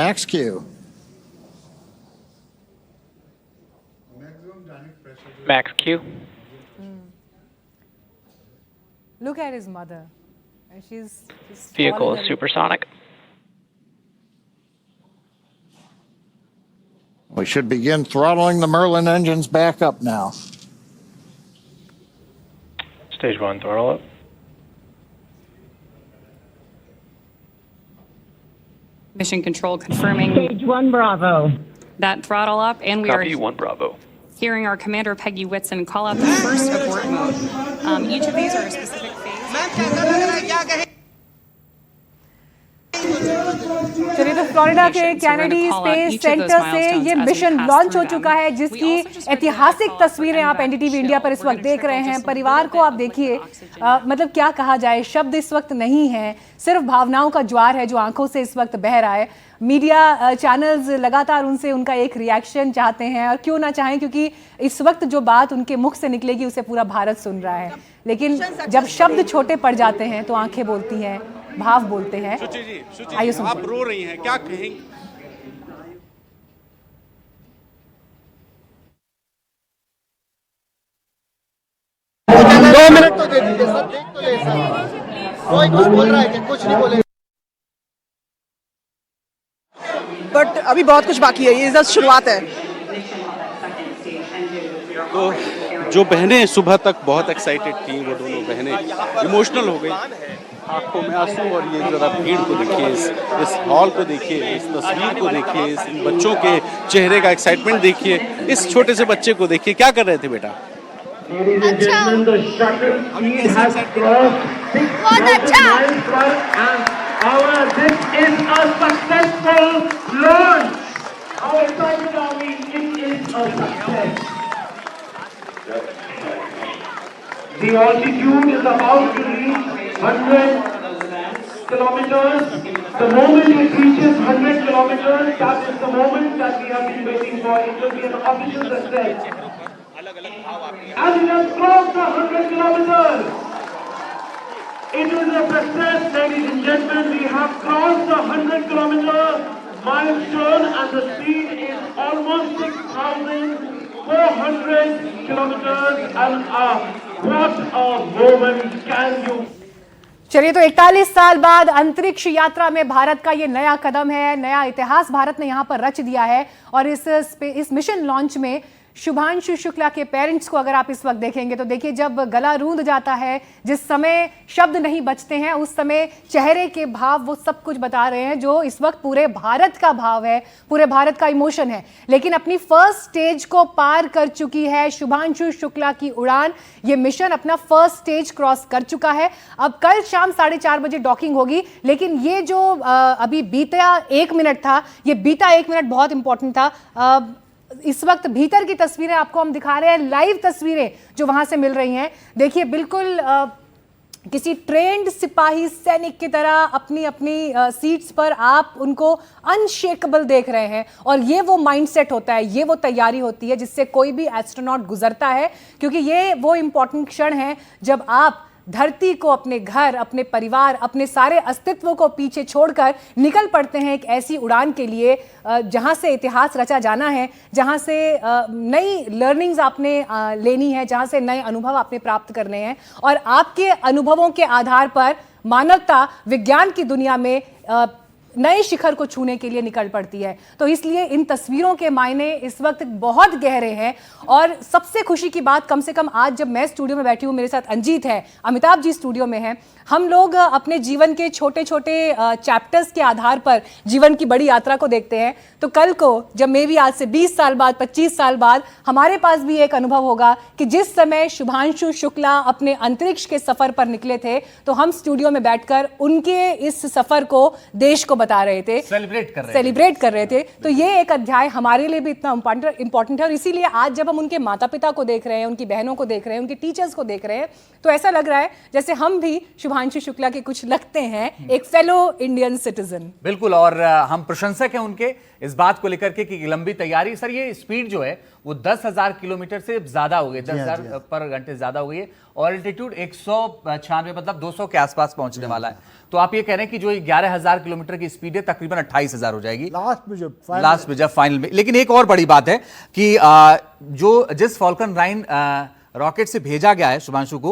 Max Q. Max Q. Look at his mother. She's Vehicle is supersonic. We should begin throttling the Merlin engines back up now. Stage 1 throttle up. Mission Control confirming Stage 1 Bravo. that throttle up, and we Copy are 1 Bravo. hearing our commander Peggy Whitson call out the first abort mode. Each of these are a specific phase. चलिए, तो Florida के Kennedy space centre से ये mission launch हो चुका है, जिसकी ऐतिहासिक तस्वीरें आप एनडीटीवी इंडिया पर इस वक्त देख रहे हैं। परिवार को आप देखिए, मतलब क्या कहा जाए, शब्द इस वक्त नहीं है, सिर्फ भावनाओं का ज्वार है जो आंखों से इस वक्त बह रहा है। मीडिया चैनल्स लगातार उनसे उनका एक रिएक्शन चाहते हैं, और क्यों ना चाहें, क्योंकि इस वक्त जो बात उनके मुख से निकलेगी उसे पूरा भारत सुन रहा है। लेकिन जब शब्द छोटे पड़ जाते हैं तो आंखें बोलती हैं, भाव बोलते हैं। आइए सुनते हैं। आप रो रही हैं, क्या कहेंगी? दो मिनट तो दे दीजिए सर, देख तो ले सर। कोई कुछ बोल रहा है कि कुछ नहीं बोले। बट अभी बहुत कुछ बाकी है, ये जस्ट शुरुआत है। तो जो बहनें सुबह तक बहुत एक्साइटेड थी, वो दोनों बहनें इमोशनल हो गई, आंखों में आंसू। और ये जरा भीड़ को देखिए, इस हॉल को देखिए, इस तस्वीर को देखिए, इस बच्चों के चेहरे का एक्साइटमेंट देखिए, इस छोटे से बच्चे को देखिए। क्या कर रहे थे बेटा? अच्छा, बहुत अच्छा। The altitude is about to reach 100 kilometers. The moment it reaches 100 kilometers, that is the moment that we have been waiting for. It will be an official success. And it has crossed the 100 kilometers. It is a success, ladies and gentlemen. We have crossed the 100-kilometer milestone, and the speed is almost 6,400 kilometers an hour. What a moment! Can you? चलिए, तो 41 साल बाद अंतरिक्ष यात्रा में भारत का ये नया कदम है, नया इतिहास भारत ने यहाँ पर रच दिया है। और इस मिशन लॉन्च में शुभांशु शुक्ला के पेरेंट्स को अगर आप इस वक्त देखेंगे तो देखिए, जब गला रूंध जाता है, जिस समय शब्द नहीं बचते हैं, उस समय चेहरे के भाव वो सब कुछ बता रहे हैं जो इस वक्त पूरे भारत का भाव है, पूरे भारत का इमोशन है। लेकिन अपनी फर्स्ट स्टेज को पार कर चुकी है शुभांशु शुक्ला की उड़ान। ये मिशन अपना फर्स्ट स्टेज क्रॉस कर चुका है। अब कल शाम 4:30 बजे डॉकिंग होगी। लेकिन ये जो अभी बीता 1 मिनट था, ये बीता 1 मिनट बहुत इंपॉर्टेंट था। इस वक्त भीतर की तस्वीरें आपको हम दिखा रहे हैं, लाइव तस्वीरें जो वहां से मिल रही हैं। देखिए, बिल्कुल किसी ट्रेंड सिपाही सैनिक की तरह अपनी अपनी सीट्स पर आप उनको अनशेकेबल देख रहे हैं। और ये वो माइंडसेट होता है, ये वो तैयारी होती है जिससे कोई भी एस्ट्रोनॉट गुजरता है, क्योंकि ये वो इंपॉर्टेंट क्षण है जब आप धरती को, अपने घर, अपने परिवार, अपने सारे अस्तित्व को पीछे छोड़कर निकल पड़ते हैं एक ऐसी उड़ान के लिए जहां से इतिहास रचा जाना है, जहां से नई लर्निंग्स आपने लेनी है, जहां से नए अनुभव आपने प्राप्त करने हैं। और आपके अनुभवों के आधार पर मानवता विज्ञान की दुनिया में नए शिखर को छूने के लिए निकल पड़ती है। तो इसलिए इन तस्वीरों के मायने इस वक्त बहुत गहरे हैं। और सबसे खुशी की बात, कम से कम आज जब मैं स्टूडियो में बैठी हूँ, मेरे साथ अंजीत है, अमिताभ जी स्टूडियो में हैं, हम लोग अपने जीवन के छोटे छोटे चैप्टर्स के आधार पर जीवन की बड़ी यात्रा को देखते हैं। तो कल को जब मे भी आज से 20 साल बाद, 25 साल बाद हमारे पास भी एक अनुभव होगा कि जिस समय शुभांशु शुक्ला अपने अंतरिक्ष के सफर पर निकले थे, तो हम स्टूडियो में बैठकर उनके इस सफर को देश को बता रहे थे, सेलिब्रेट कर रहे थे। तो ये एक अध्याय हमारे लिए भी इतना इंपॉर्टेंट है। और इसीलिए आज जब हम उनके माता पिता को देख रहे हैं, उनकी बहनों को देख रहे हैं, उनके टीचर्स को देख रहे हैं, तो ऐसा लग रहा है जैसे हम भी शुभांशु शुक्ला के कुछ लगते हैं, एक फेलो इंडियन सिटीजन। बिल्कुल, और हम प्रशंसक हैं उनके इस बात को लेकर के कि लंबी तैयारी। सर ये स्पीड जो है वो 10,000 किलोमीटर से ज्यादा हो गई, 10,000 पर घंटे ज्यादा हो गई है, और एल्टीट्यूड 196 मतलब 200 के आसपास पहुंचने वाला है। तो आप ये कह रहे हैं कि जो 11,000 किलोमीटर की स्पीड है तकरीबन 28,000 हो जाएगी लास्ट में जब फाइनल में। लेकिन एक और बड़ी बात है कि जो जिस फॉल्कन 9 रॉकेट से भेजा गया है शुभांशु को,